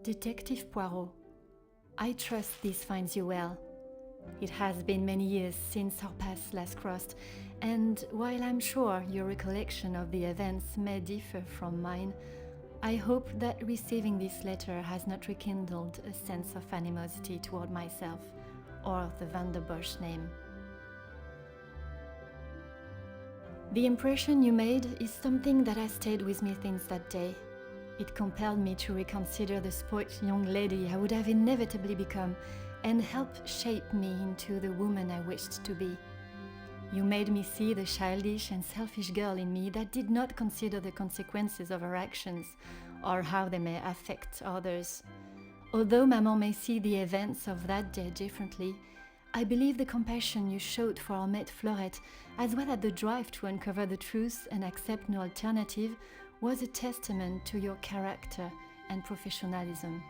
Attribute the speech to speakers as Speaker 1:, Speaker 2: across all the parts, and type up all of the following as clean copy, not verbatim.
Speaker 1: Detective Poirot, I trust this finds you well. It has been many years since our paths last crossed, and while I'm sure your recollection of the events may differ from mine, I hope that receiving this letter has not rekindled a sense of animosity toward myself or the Van der Bosch name. The impression you made is something that has stayed with me since that day. It compelled me to reconsider the spoilt young lady I would have inevitably become and helped shape me into the woman I wished to be. You made me see the childish and selfish girl in me that did not consider the consequences of her actions or how they may affect others. Although Maman may see the events of that day differently, I believe the compassion you showed for our mate Florette, as well as the drive to uncover the truth and accept no alternative, was a testament to your character and professionalism.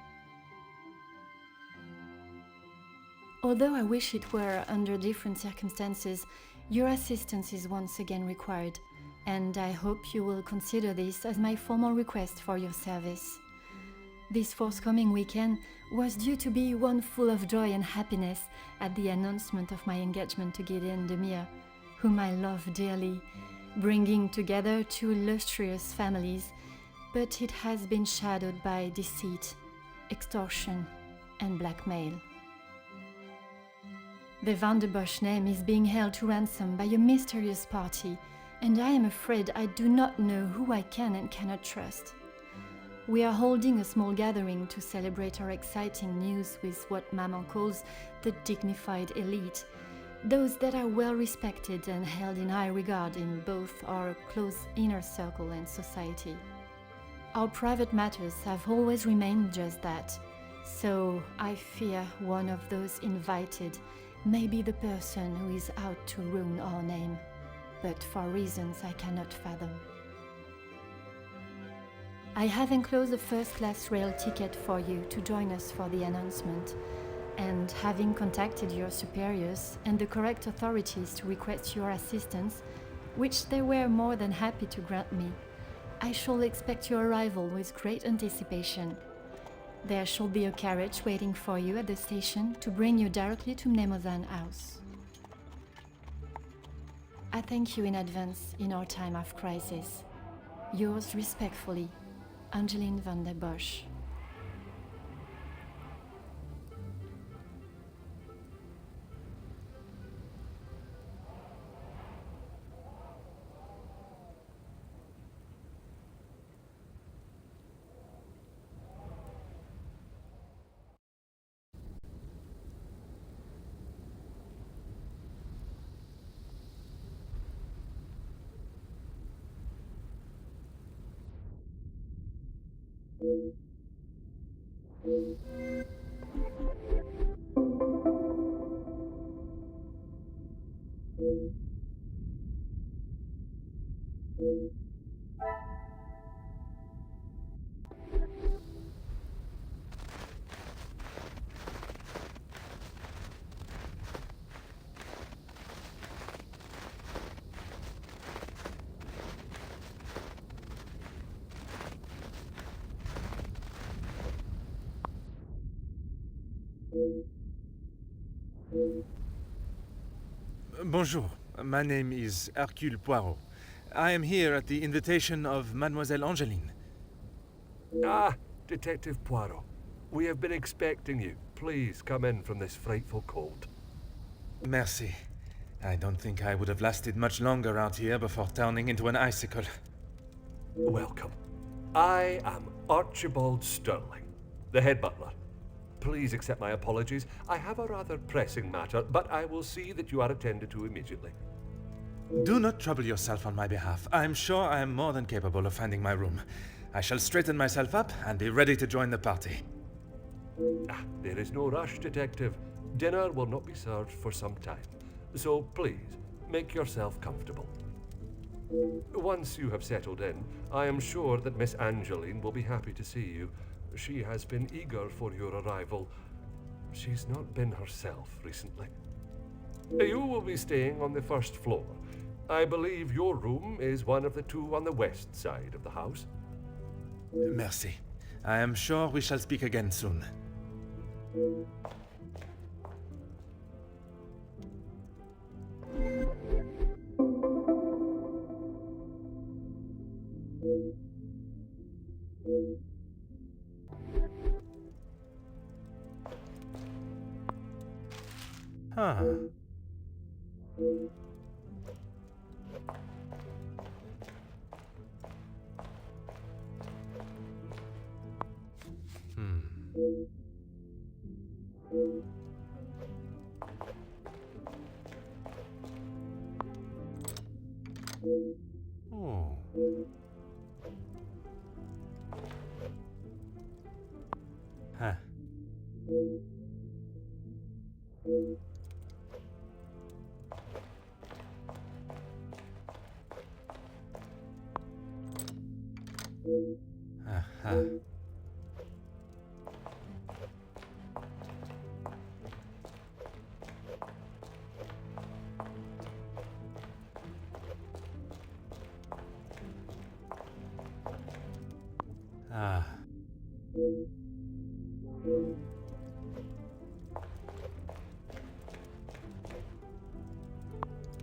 Speaker 1: Although I wish it were under different circumstances, your assistance is once again required, and I hope you will consider this as my formal request for your service. This forthcoming weekend was due to be one full of joy and happiness at the announcement of my engagement to Gideon Demire, whom I love dearly, bringing together two illustrious families, but it has been shadowed by deceit, extortion, and blackmail. The Van der Bosch name is being held to ransom by a mysterious party, and I am afraid I do not know who I can and cannot trust. We are holding a small gathering to celebrate our exciting news with what Maman calls the dignified elite, those that are well respected and held in high regard in both our close inner circle and society. Our private matters have always remained just that, so I fear one of those invited may be the person who is out to ruin our name, but for reasons I cannot fathom. I have enclosed a first-class rail ticket for you to join us for the announcement, and having contacted your superiors and the correct authorities to request your assistance, which they were more than happy to grant me, I shall expect your arrival with great anticipation. There shall be a carriage waiting for you at the station to bring you directly to Mnemosyne House. I thank you in advance in our time of crisis. Yours respectfully, Angeline Van der Bosch.
Speaker 2: Bonjour, my name is Hercule Poirot. I am here at the invitation of Mademoiselle Angeline.
Speaker 3: Ah, Detective Poirot. We have been expecting you. Please come in from this frightful cold.
Speaker 2: Merci. I don't think I would have lasted much longer out here before turning into an icicle.
Speaker 3: Welcome. I am Archibald Sterling, the head butler. Please accept my apologies. I have a rather pressing matter, but I will see that you are attended to immediately.
Speaker 2: Do not trouble yourself on my behalf. I am sure I am more than capable of finding my room. I shall straighten myself up and be ready to join the party.
Speaker 3: There is no rush, Detective. Dinner will not be served for some time, so please, make yourself comfortable. Once you have settled in, I am sure that Miss Angeline will be happy to see you. She has been eager for your arrival. She's not been herself recently. You will be staying on the first floor. I believe your room is one of the two on the west side of the house.
Speaker 2: Merci. I am sure we shall speak again soon. Huh. Oh. Huh. Aha. Ah.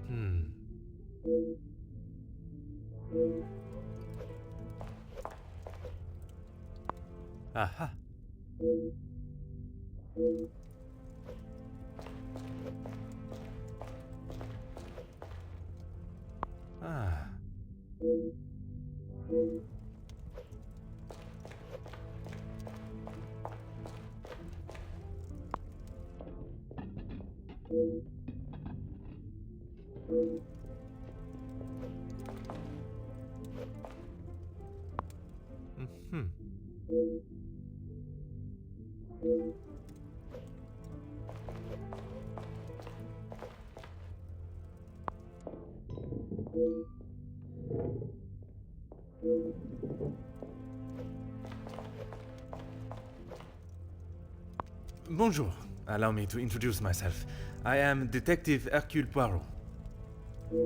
Speaker 2: Hmm. Aha. Ah. Hmm. Bonjour. Allow me to introduce myself. I am Detective Hercule Poirot.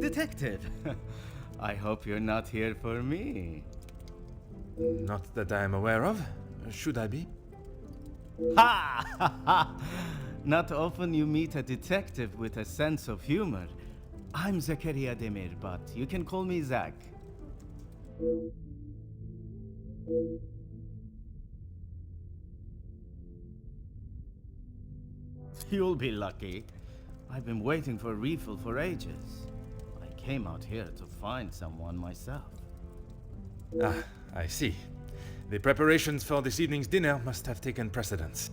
Speaker 4: Detective, I hope you're not here for me.
Speaker 2: Not that I am aware of. Should I be?
Speaker 4: Ha! Not often you meet a detective with a sense of humor. I'm Zakaria Demir, but you can call me Zach. You'll be lucky. I've been waiting for a refill for ages. I came out here to find someone myself.
Speaker 2: Ah, I see. The preparations for this evening's dinner must have taken precedence.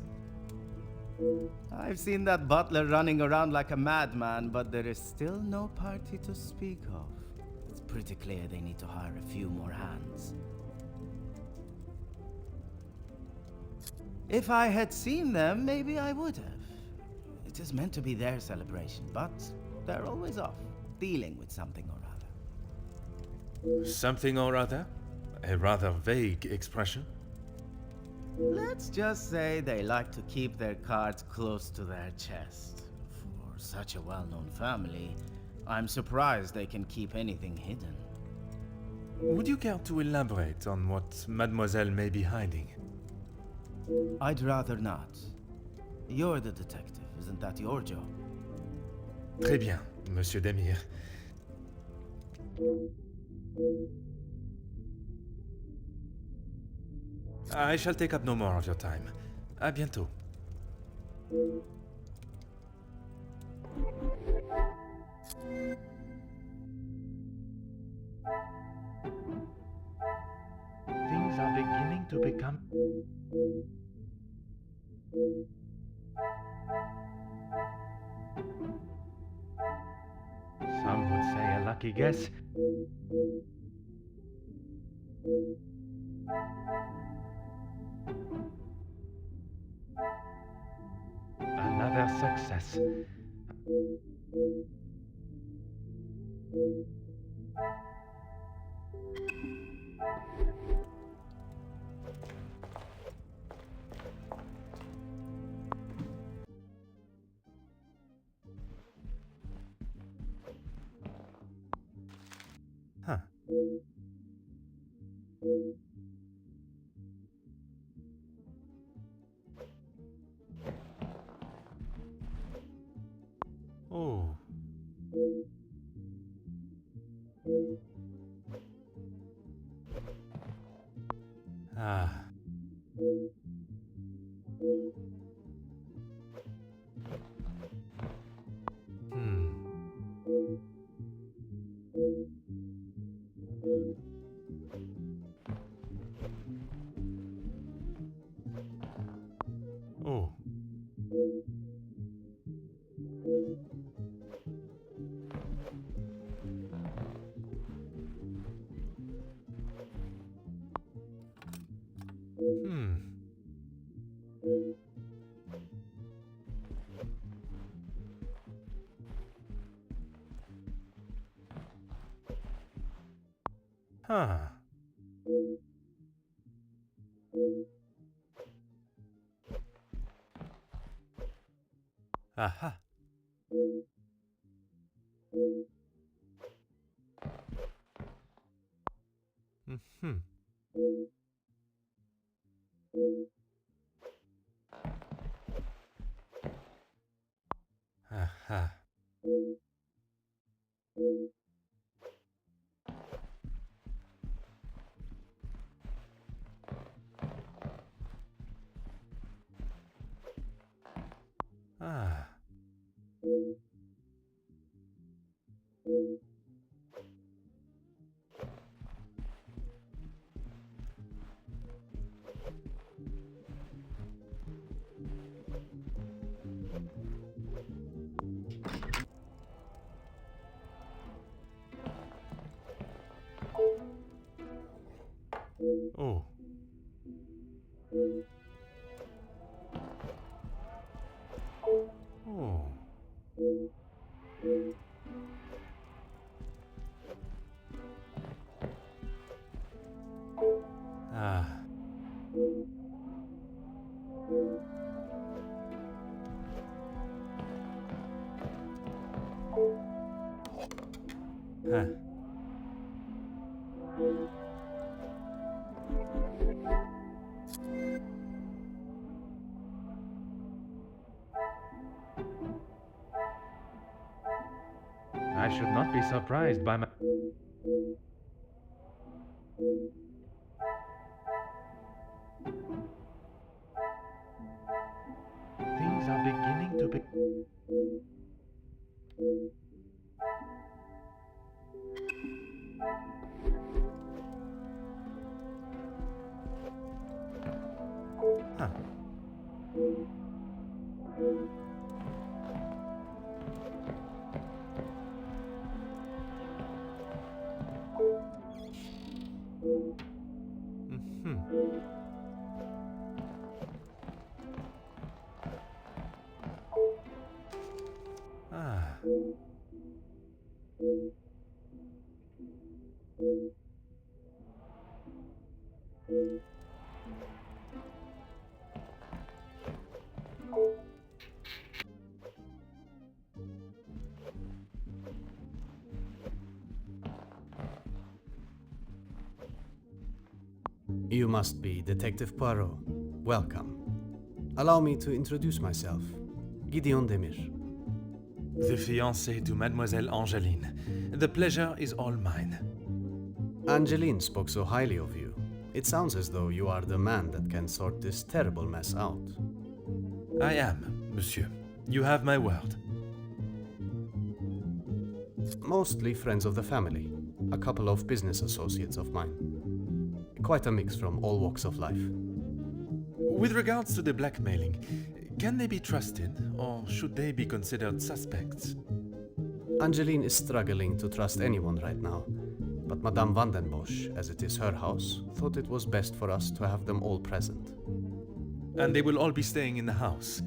Speaker 4: I've seen that butler running around like a madman, but there is still no party to speak of. It's pretty clear they need to hire a few more hands. If I had seen them, maybe I would have. It is meant to be their celebration, but they're always off, dealing with something or other.
Speaker 2: Something or other? A rather vague expression.
Speaker 4: Let's just say they like to keep their cards close to their chest. For such a well-known family, I'm surprised they can keep anything hidden.
Speaker 2: Would you care to elaborate on what Mademoiselle may be hiding?
Speaker 4: I'd rather not. You're the detective, isn't that your job?
Speaker 2: Très bien, Monsieur Demir. I shall take up no more of your time. À bientôt. Things are beginning to become... Some would say a lucky guess. Another success. Huh. Oh. Hmm. Huh. Aha. Mm-hmm. Aha. Ah. Oh. Oh. Ah. Huh. I should not be surprised by my... Things are beginning to be... Huh. Mm-hmm. Ah.
Speaker 5: You must be Detective Poirot. Welcome. Allow me to introduce myself. Gideon Demir.
Speaker 2: The fiancé to Mademoiselle Angeline. The pleasure is all mine.
Speaker 5: Angeline spoke so highly of you. It sounds as though you are the man that can sort this terrible mess out.
Speaker 2: I am, monsieur. You have my word.
Speaker 5: Mostly friends of the family. A couple of business associates of mine. Quite a mix from all walks of life.
Speaker 2: With regards to the blackmailing, can they be trusted, or should they be considered suspects?
Speaker 5: Angeline is struggling to trust anyone right now, but Madame Van den Bosch, as it is her house, thought it was best for us to have them all present.
Speaker 2: And they will all be staying in the house.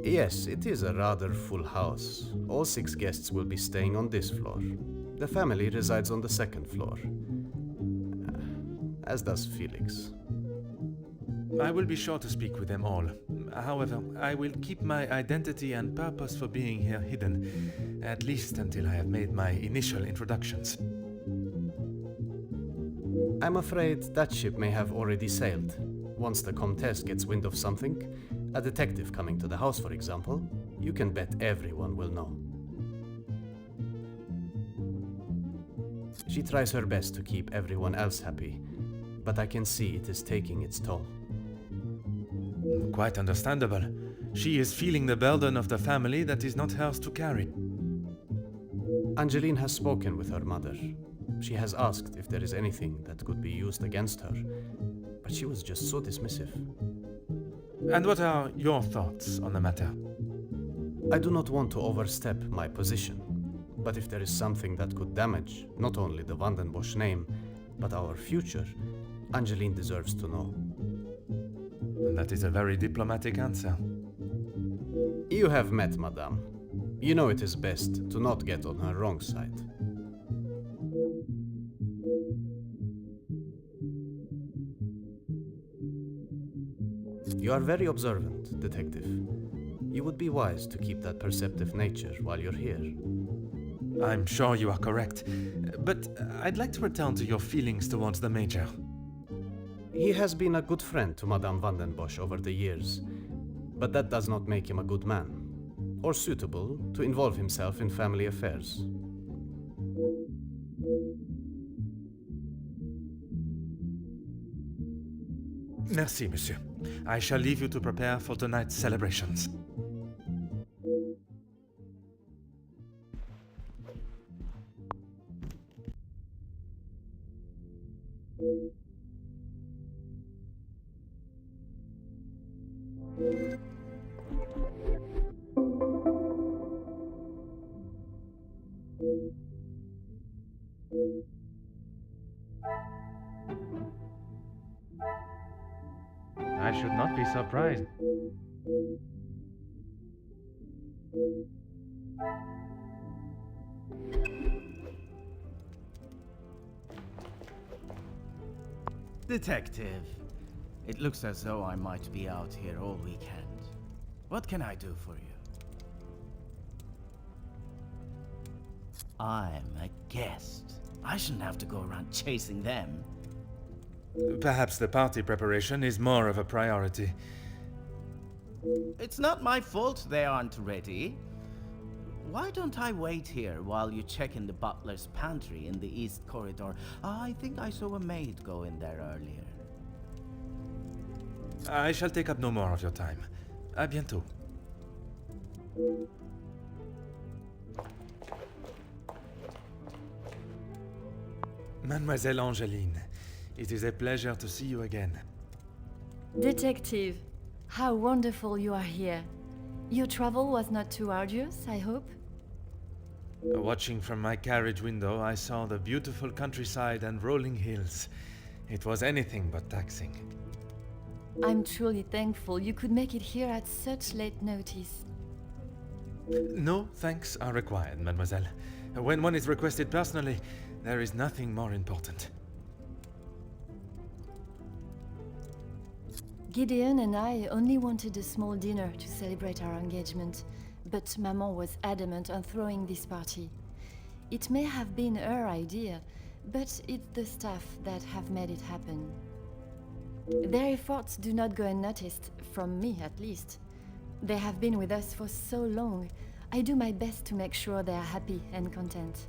Speaker 5: Yes, it is a rather full house. All 6 guests will be staying on this floor. The family resides on the 2nd floor. As does Felix.
Speaker 2: I will be sure to speak with them all. However, I will keep my identity and purpose for being here hidden, at least until I have made my initial introductions.
Speaker 5: I'm afraid that ship may have already sailed. Once the Comtesse gets wind of something, a detective coming to the house, for example, you can bet everyone will know. She tries her best to keep everyone else happy, but I can see it is taking its toll.
Speaker 2: Quite understandable. She is feeling the burden of the family that is not hers to carry.
Speaker 5: Angeline has spoken with her mother. She has asked if there is anything that could be used against her, but she was just so dismissive.
Speaker 2: And what are your thoughts on the matter?
Speaker 5: I do not want to overstep my position, but if there is something that could damage not only the Vandenbosch name, but our future, Angeline deserves to know.
Speaker 2: That is a very diplomatic answer.
Speaker 5: You have met Madame. You know it is best to not get on her wrong side. You are very observant, Detective. You would be wise to keep that perceptive nature while you're here.
Speaker 2: I'm sure you are correct, but I'd like to return to your feelings towards the Major.
Speaker 5: He has been a good friend to Madame Vandenbosch over the years, but that does not make him a good man, or suitable to involve himself in family affairs.
Speaker 2: Merci, monsieur. I shall leave you to prepare for tonight's celebrations. I should not be surprised.
Speaker 4: Detective, it looks as though I might be out here all weekend. What can I do for you? I'm a guest. I shouldn't have to go around chasing them.
Speaker 2: Perhaps the party preparation is more of a priority.
Speaker 4: It's not my fault they aren't ready. Why don't I wait here while you check in the butler's pantry in the east corridor? I think I saw a maid go in there earlier.
Speaker 2: I shall take up no more of your time. À bientôt. Mademoiselle Angeline, it is a pleasure to see you again.
Speaker 1: Detective, how wonderful you are here. Your travel was not too arduous, I hope?
Speaker 2: Watching from my carriage window, I saw the beautiful countryside and rolling hills. It was anything but taxing.
Speaker 1: I'm truly thankful you could make it here at such late notice.
Speaker 2: No thanks are required, mademoiselle. When one is requested personally, there is nothing more important.
Speaker 1: Gideon and I only wanted a small dinner to celebrate our engagement, but Maman was adamant on throwing this party. It may have been her idea, but it's the staff that have made it happen. Their efforts do not go unnoticed, from me at least. They have been with us for so long. I do my best to make sure they are happy and content.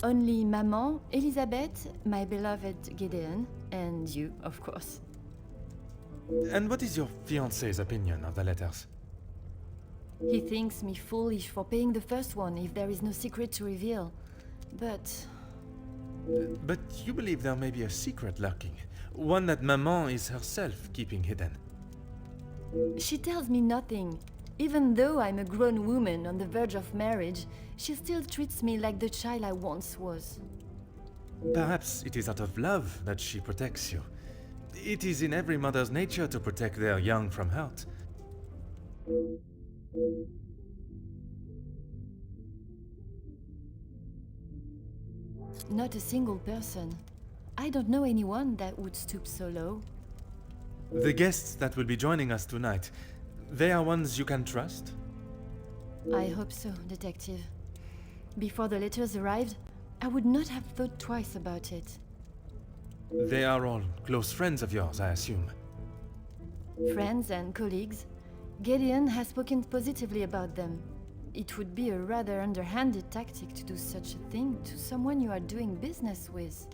Speaker 1: Only Maman, Elizabeth, my beloved Gideon, and you, of course.
Speaker 2: And what is your fiancé's opinion of the letters?
Speaker 1: He thinks me foolish for paying the first one if there is no secret to reveal. But
Speaker 2: But you believe there may be a secret lurking, one that Maman is herself keeping hidden.
Speaker 1: she tells me nothing. Even though I'm a grown woman on the verge of marriage, she still treats me like the child I once was.
Speaker 2: Perhaps it is out of love that she protects you. It is in every mother's nature to protect their young from hurt.
Speaker 1: Not a single person. I don't know anyone that would stoop so low.
Speaker 2: The guests that will be joining us tonight, they are ones you can trust?
Speaker 1: I hope so, Detective. Before the letters arrived, I would not have thought twice about it.
Speaker 2: They are all close friends of yours, I assume.
Speaker 1: Friends and colleagues, Gideon has spoken positively about them. It would be a rather underhanded tactic to do such a thing to someone you are doing business with.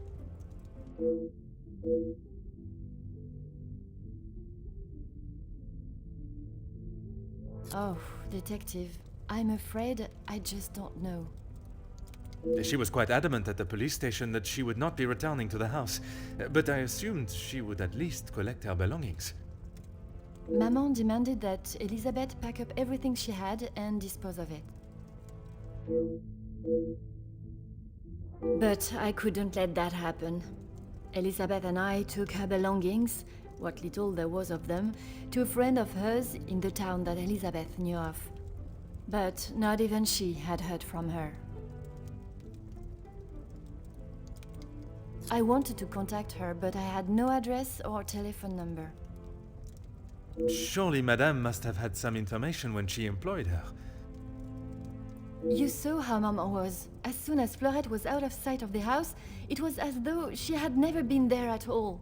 Speaker 1: Oh, Detective, I'm afraid I just don't know.
Speaker 2: She was quite adamant at the police station that she would not be returning to the house, but I assumed she would at least collect her belongings.
Speaker 1: Maman demanded that Elizabeth pack up everything she had and dispose of it. But I couldn't let that happen. Elizabeth and I took her belongings, what little there was of them, to a friend of hers in the town that Elizabeth knew of. But not even she had heard from her. I wanted to contact her, but I had no address or telephone number.
Speaker 2: Surely Madame must have had some information when she employed her.
Speaker 1: You saw how Maman was. As soon as Fleurette was out of sight of the house, it was as though she had never been there at all.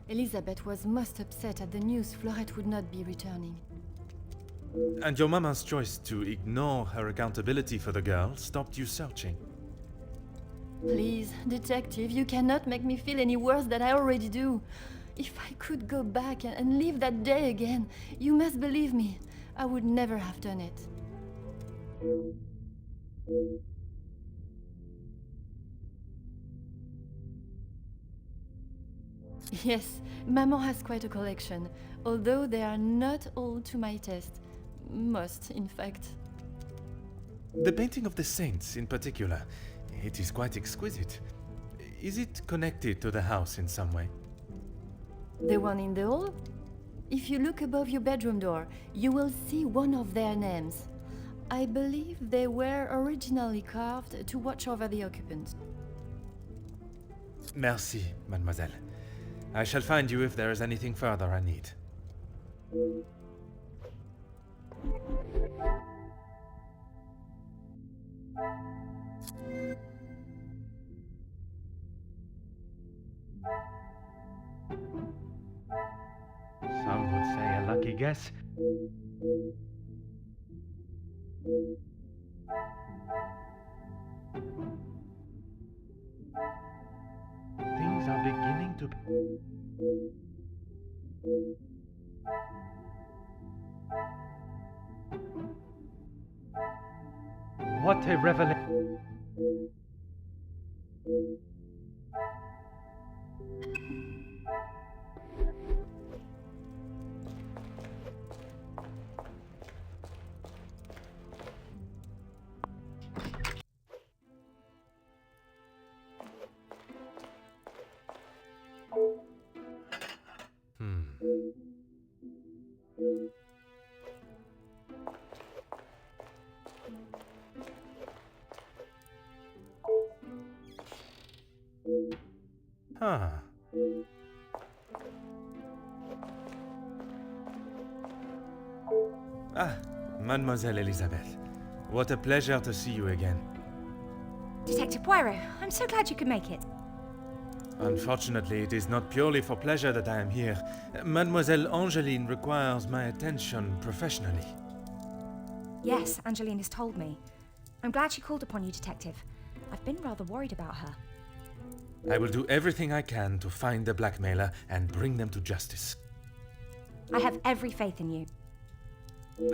Speaker 1: Elizabeth was most upset at the news Fleurette would not be returning.
Speaker 2: And your mama's choice to ignore her accountability for the girl stopped you searching.
Speaker 1: Please, detective, you cannot make me feel any worse than I already do. If I could go back and live that day again, you must believe me, I would never have done it. Yes, Maman has quite a collection, although they are not all to my taste. Most, in fact.
Speaker 2: The painting of the saints, in particular, it is quite exquisite. Is it connected to the house in some way?
Speaker 1: The one in the hall? If you look above your bedroom door, you will see one of their names. I believe they were originally carved to watch over the occupants.
Speaker 2: Merci, mademoiselle. I shall find you if there is anything further I need. Some would say a lucky guess. Things are beginning to... What a revelation! Huh. Ah, Mademoiselle Elizabeth. What a pleasure to see you again.
Speaker 6: Detective Poirot, I'm so glad you could make it.
Speaker 2: Unfortunately, it is not purely for pleasure that I am here. Mademoiselle Angeline requires my attention professionally.
Speaker 6: Yes, Angeline has told me. I'm glad she called upon you, Detective. I've been rather worried about her.
Speaker 2: I will do everything I can to find the blackmailer and bring them to justice.
Speaker 6: I have every faith in you.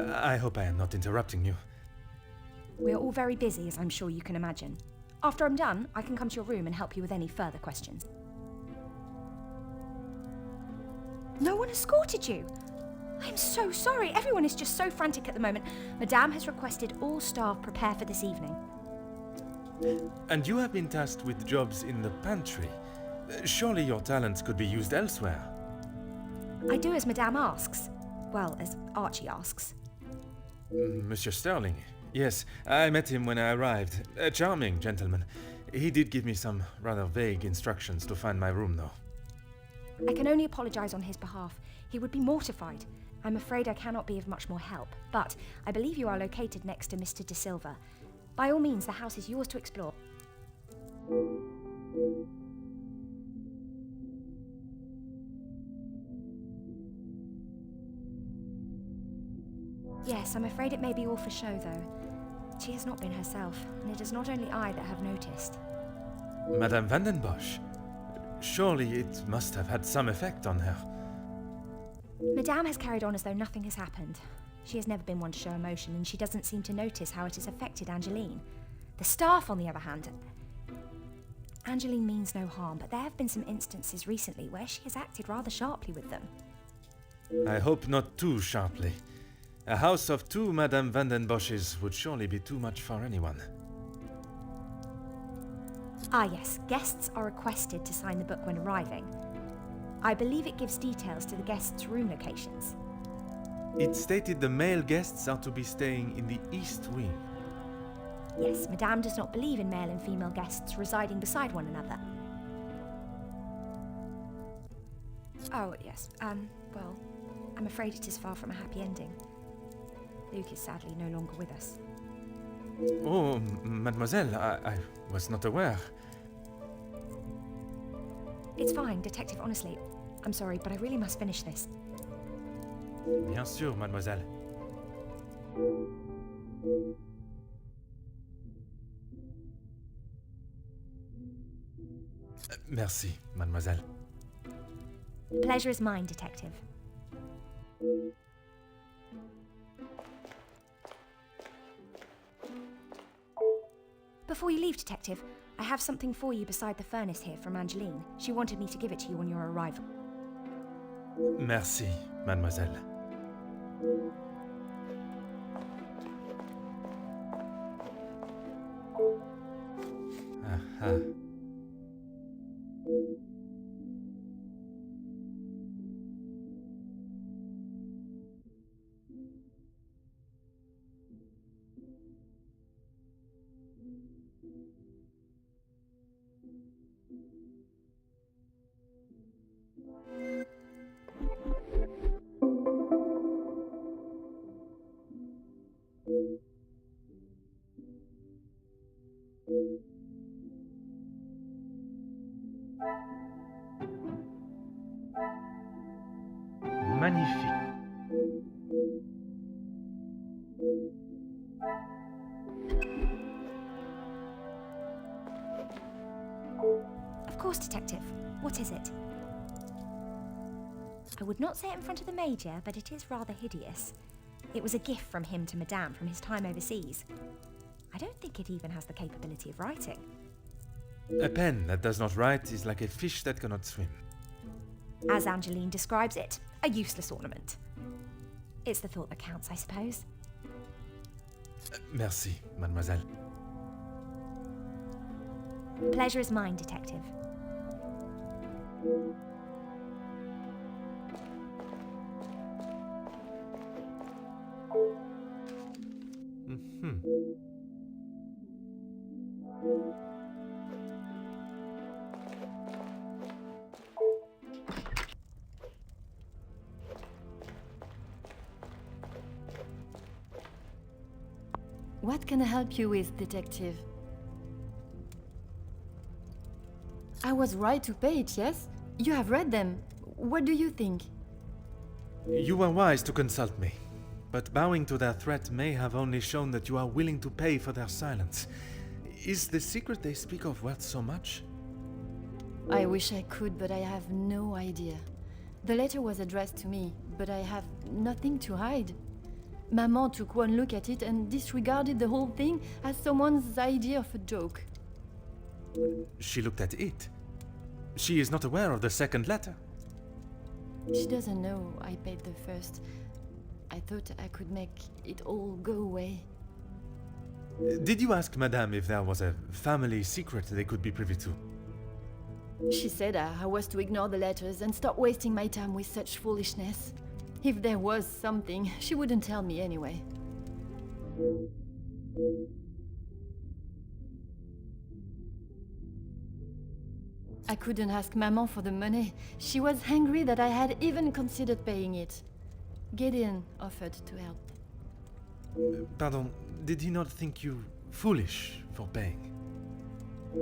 Speaker 2: I hope I am not interrupting you.
Speaker 6: We're all very busy, as I'm sure you can imagine. After I'm done, I can come to your room and help you with any further questions. No one escorted you! I'm so sorry. Everyone is just so frantic at the moment. Madame has requested all staff prepare for this evening.
Speaker 2: And you have been tasked with jobs in the pantry. Surely your talents could be used elsewhere.
Speaker 6: I do as Madame asks. Well, as Archie asks.
Speaker 2: Monsieur Sterling. Yes, I met him when I arrived. A charming gentleman. He did give me some rather vague instructions to find my room, though.
Speaker 6: I can only apologise on his behalf. He would be mortified. I'm afraid I cannot be of much more help, but I believe you are located next to Mr. De Silva. By all means, the house is yours to explore. Yes, I'm afraid it may be all for show, though. She has not been herself, and it is not only I that have noticed.
Speaker 2: Madame Vandenbosch. Surely it must have had some effect on her.
Speaker 6: Madame has carried on as though nothing has happened. She has never been one to show emotion, and she doesn't seem to notice how it has affected Angeline. The staff, on the other hand, Angeline means no harm, but there have been some instances recently where she has acted rather sharply with them.
Speaker 2: I hope not too sharply. A house of 2 Madame van den Bosches would surely be too much for anyone.
Speaker 6: Ah yes, guests are requested to sign the book when arriving. I believe it gives details to the guests' room locations.
Speaker 2: It stated the male guests are to be staying in the East Wing.
Speaker 6: Yes, Madame does not believe in male and female guests residing beside one another. Oh, yes, well, I'm afraid it is far from a happy ending. Luke is sadly no longer with us.
Speaker 2: Oh, mademoiselle, I was not aware.
Speaker 6: It's fine, Detective, honestly. I'm sorry, but I really must finish this.
Speaker 2: Bien sûr, mademoiselle. Merci, mademoiselle.
Speaker 6: The pleasure is mine, Detective. Before you leave, Detective, I have something for you beside the furnace here from Angeline. She wanted me to give it to you on your arrival.
Speaker 2: Merci, mademoiselle. Aha. Magnifique.
Speaker 6: Of course, Detective. What is it? I would not say it in front of the Major, but it is rather hideous. It was a gift from him to Madame from his time overseas. I don't think it even has the capability of writing.
Speaker 2: A pen that does not write is like a fish that cannot swim.
Speaker 6: As Angeline describes it, a useless ornament. It's the thought that counts, I suppose.
Speaker 2: Merci, mademoiselle.
Speaker 6: Pleasure is mine, Detective.
Speaker 1: What can I help you with, Detective? I was right to pay it, yes? You have read them. What do you think?
Speaker 2: You were wise to consult me, but bowing to their threat may have only shown that you are willing to pay for their silence. Is the secret they speak of worth so much?
Speaker 1: I wish I could, but I have no idea. The letter was addressed to me, but I have nothing to hide. Maman took one look at it and disregarded the whole thing as someone's idea of a joke.
Speaker 2: She looked at it. She is not aware of the second letter.
Speaker 1: She doesn't know I paid the first. I thought I could make it all go away.
Speaker 2: Did you ask Madame if there was a family secret they could be privy to?
Speaker 1: She said I was to ignore the letters and stop wasting my time with such foolishness. If there was something, she wouldn't tell me anyway. I couldn't ask Maman for the money. She was angry that I had even considered paying it. Gideon offered to help.
Speaker 2: Pardon, did he not think you foolish for paying?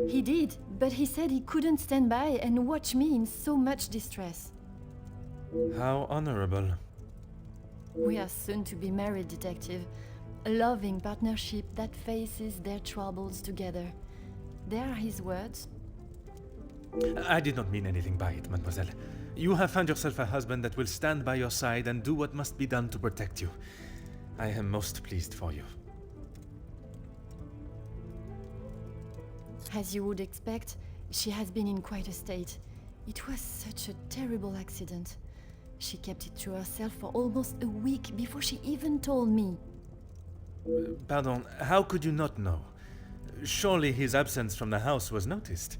Speaker 1: He did, but he said he couldn't stand by and watch me in so much distress.
Speaker 2: How honorable.
Speaker 1: We are soon to be married, Detective. A loving partnership that faces their troubles together. They are his words.
Speaker 2: I did not mean anything by it, mademoiselle. You have found yourself a husband that will stand by your side and do what must be done to protect you. I am most pleased for you.
Speaker 1: As you would expect, she has been in quite a state. It was such a terrible accident. She kept it to herself for almost a week before she even told me.
Speaker 2: Pardon, how could you not know? Surely his absence from the house was noticed.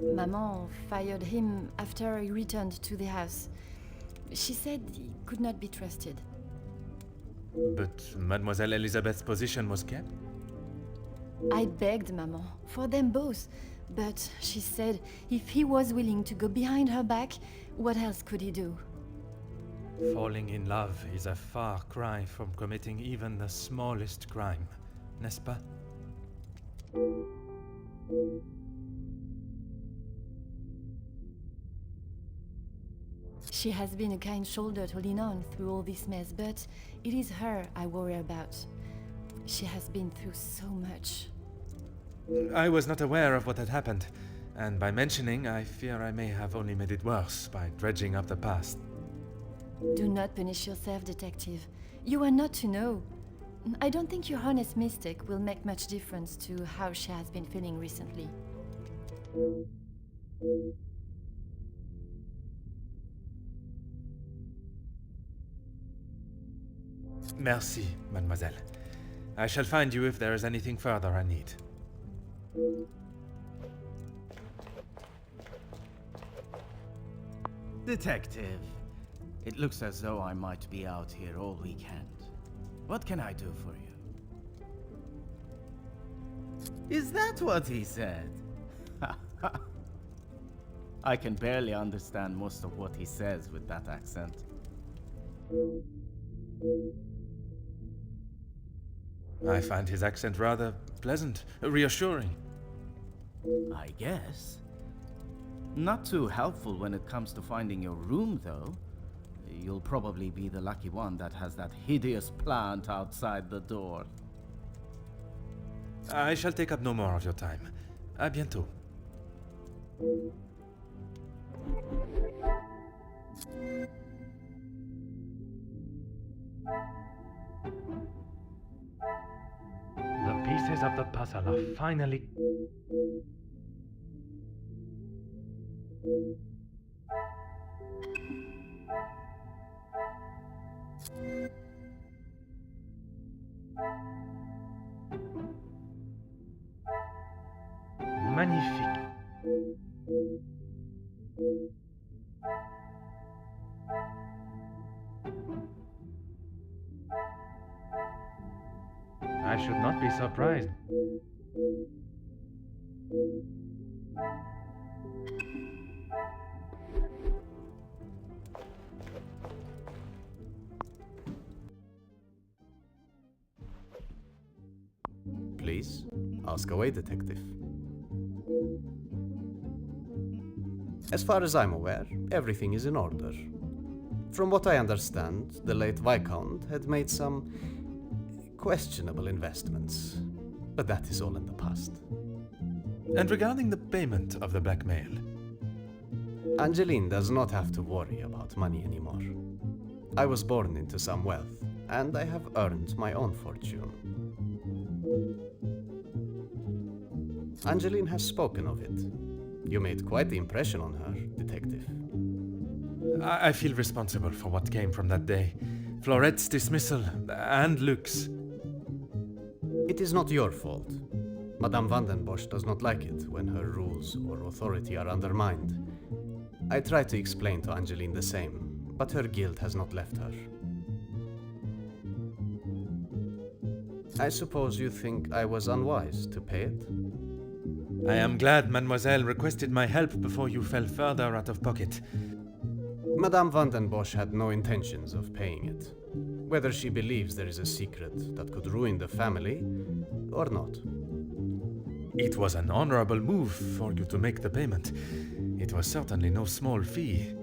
Speaker 1: Maman fired him after he returned to the house. She said he could not be trusted.
Speaker 2: But Mademoiselle Elizabeth's position was kept?
Speaker 1: I begged Maman for them both, but she said if he was willing to go behind her back, what else could he do?
Speaker 2: Falling in love is a far cry from committing even the smallest crime, n'est-ce pas?
Speaker 1: She has been a kind shoulder to lean on through all this mess, but it is her I worry about. She has been through so much.
Speaker 2: I was not aware of what had happened, and by mentioning, I fear I may have only made it worse by dredging up the past.
Speaker 1: Do not punish yourself, detective. You are not to know. I don't think your honest mistake will make much difference to how she has been feeling recently.
Speaker 2: Merci, mademoiselle. I shall find you if there is anything further I need.
Speaker 4: Detective, it looks as though I might be out here all weekend. What can I do for you? Is that what he said? I can barely understand most of what he says with that accent.
Speaker 2: I find his accent rather pleasant, reassuring.
Speaker 4: I guess. Not too helpful when it comes to finding your room, though. You'll probably be the lucky one that has that hideous plant outside the door.
Speaker 2: I shall take up no more of your time. À bientôt. The pieces of the puzzle are finally... Magnifique. I should not be surprised.
Speaker 5: Please, ask away, detective. As far as I'm aware, everything is in order. From what I understand, the late Viscount had made some questionable investments, but that is all in the past.
Speaker 2: And regarding the payment of the blackmail,
Speaker 5: Angeline does not have to worry about money anymore. I was born into some wealth, and I have earned my own fortune. Angeline has spoken of it. You made quite the impression on her, detective.
Speaker 2: I feel responsible for what came from that day. Florette's dismissal and Luke's.
Speaker 5: It is not your fault. Madame Vandenbosch does not like it when her rules or authority are undermined. I tried to explain to Angeline the same, but her guilt has not left her. I suppose you think I was unwise to pay it?
Speaker 2: I am glad Mademoiselle requested my help before you fell further out of pocket.
Speaker 5: Madame Vandenbosch had no intentions of paying it, whether she believes there is a secret that could ruin the family or not.
Speaker 2: It was an honorable move for you to make the payment. It was certainly no small fee.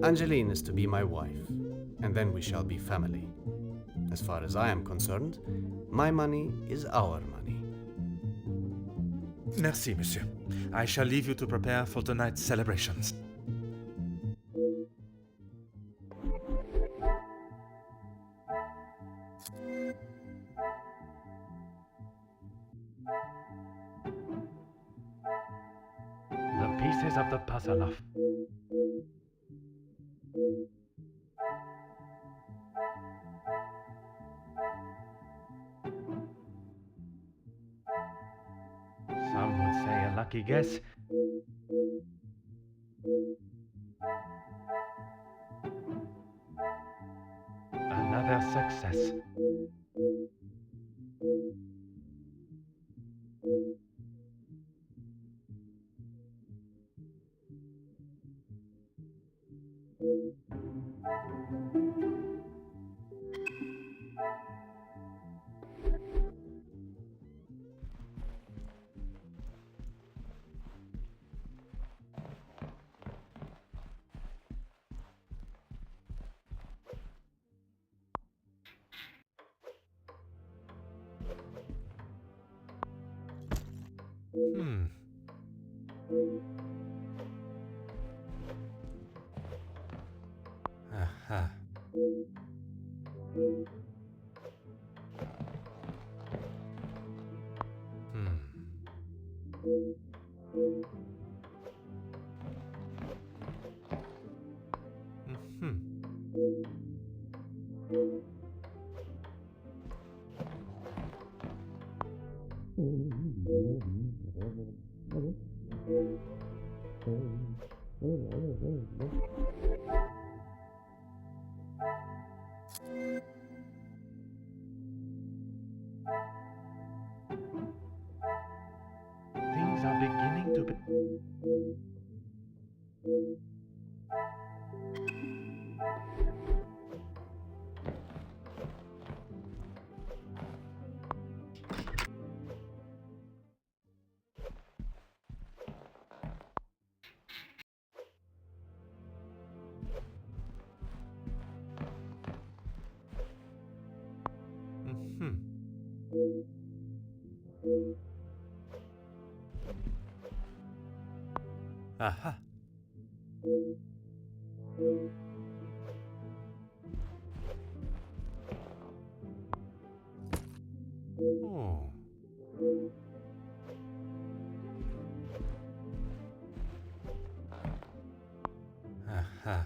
Speaker 5: Angeline is to be my wife, and then we shall be family. As far as I am concerned, my money is our money.
Speaker 2: Merci, monsieur. I shall leave you to prepare for tonight's celebrations. pieces of the puzzle off. Some would say a lucky guess. Another success. Aha. Things are beginning to be... Aha. Oh. Aha.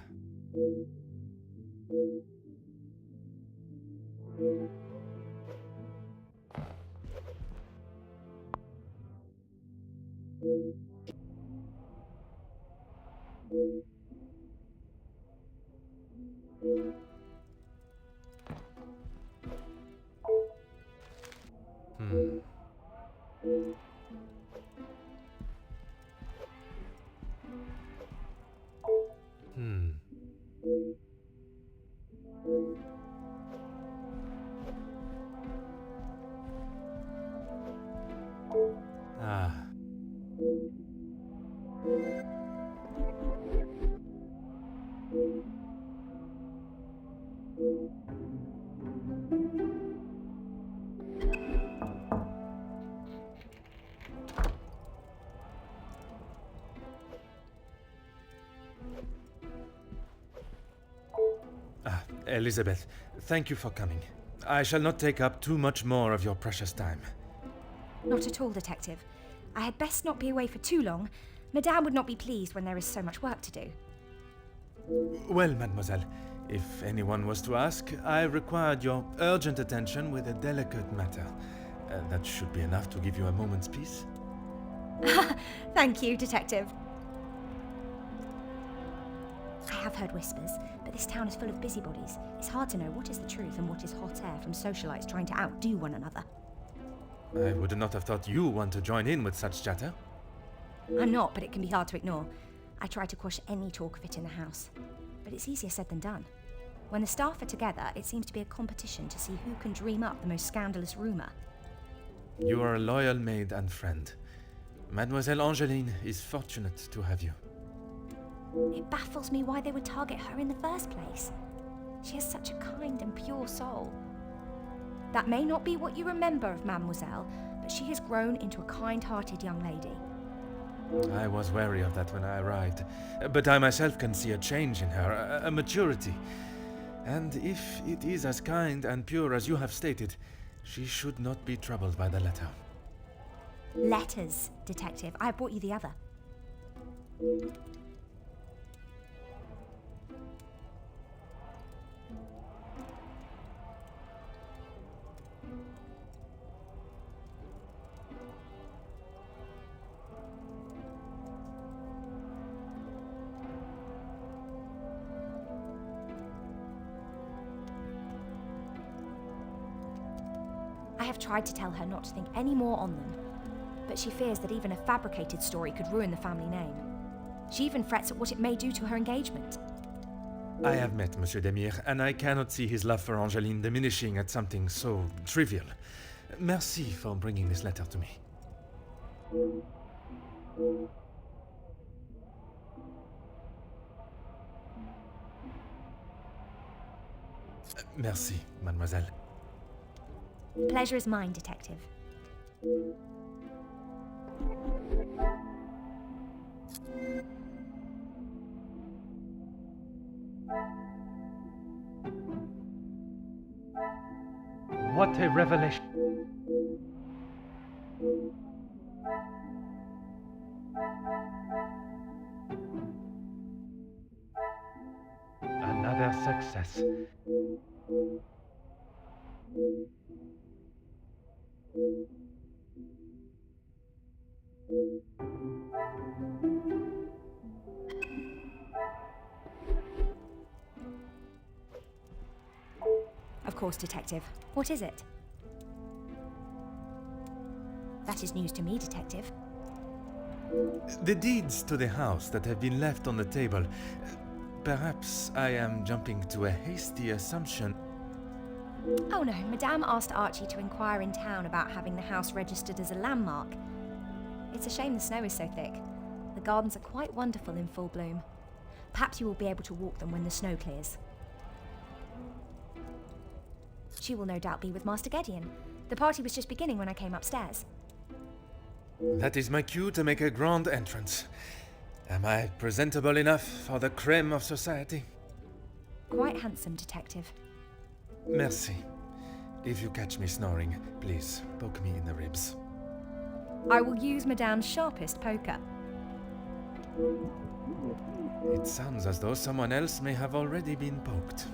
Speaker 2: Ah. Elizabeth, thank you for coming. I shall not take up too much more of your precious time.
Speaker 6: Not at all, Detective. I had best not be away for too long. Madame would not be pleased when there is so much work to do.
Speaker 2: Well, mademoiselle, if anyone was to ask, I required your urgent attention with a delicate matter. That should be enough to give you a moment's peace.
Speaker 6: Thank you, Detective. I have heard whispers, but this town is full of busybodies. It's hard to know what is the truth and what is hot air from socialites trying to outdo one another.
Speaker 2: I would not have thought you want to join in with such chatter.
Speaker 6: I'm not, but it can be hard to ignore. I try to quash any talk of it in the house. But it's easier said than done. When the staff are together, it seems to be a competition to see who can dream up the most scandalous rumour.
Speaker 2: You are a loyal maid and friend. Mademoiselle Angeline is fortunate to have you.
Speaker 6: It baffles me why they would target her in the first place. She has such a kind and pure soul. That may not be what you remember of Mademoiselle, but she has grown into a kind-hearted young lady.
Speaker 2: I was wary of that when I arrived, but I myself can see a change in her, a maturity. And if it is as kind and pure as you have stated, she should not be troubled by the letter.
Speaker 6: Letters, Detective. I brought you the other. I have tried to tell her not to think any more on them, but she fears that even a fabricated story could ruin the family name. She even frets at what it may do to her engagement.
Speaker 2: I have met Monsieur Demire, and I cannot see his love for Angeline diminishing at something so trivial. Merci for bringing this letter to me. Merci, mademoiselle.
Speaker 6: Pleasure is mine, Detective.
Speaker 2: What a revelation. Another success.
Speaker 6: Of course, Detective. What is it? That is news to me, Detective.
Speaker 2: The deeds to the house that have been left on the table. Perhaps I am jumping to a hasty assumption.
Speaker 6: Oh no, Madame asked Archie to inquire in town about having the house registered as a landmark. It's a shame the snow is so thick. The gardens are quite wonderful in full bloom. Perhaps you will be able to walk them when the snow clears. She will no doubt be with Master Gideon. The party was just beginning when I came upstairs.
Speaker 2: That is my cue to make a grand entrance. Am I presentable enough for the creme of society?
Speaker 6: Quite handsome, Detective.
Speaker 2: Merci. If you catch me snoring, please poke me in the ribs.
Speaker 6: I will use Madame's sharpest poker.
Speaker 2: It sounds as though someone else may have already been poked.